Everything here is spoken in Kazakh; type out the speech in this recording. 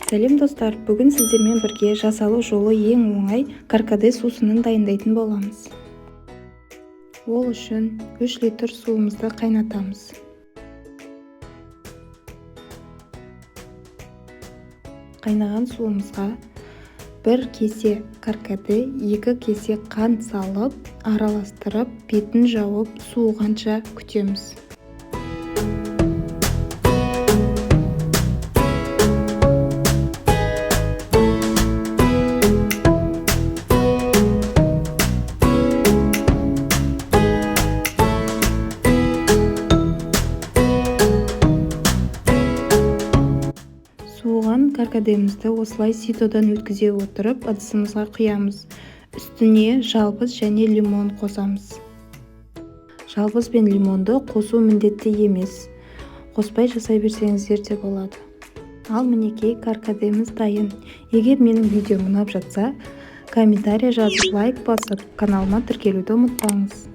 Сәлем достар, бүгін сіздермен бірге жасалу жолы ең оңай каркаде сусынын дайындайтын боламыз. Ол үшін 3 литр суымызды қайнатамыз. Қайнаған суымызға 1 кесе каркаде, 2 кесе қант салып, араластырып, бетін жауып, суығанша күтеміз. Суыған каркадемізді осылай ситодан өткізе отырып, ыдысымызға құямыз. Үстіне жалбыз және лимон қосамыз. Жалбыз бен лимонды қосу міндетті емес. Қоспай жасай берсеңіздер де болады. Ал мінекей каркадеміз дайын. Егер менің видеом ұнап жатса, комментарий жазып, лайк басып, каналыма тіркелуді ұмытпаңыз.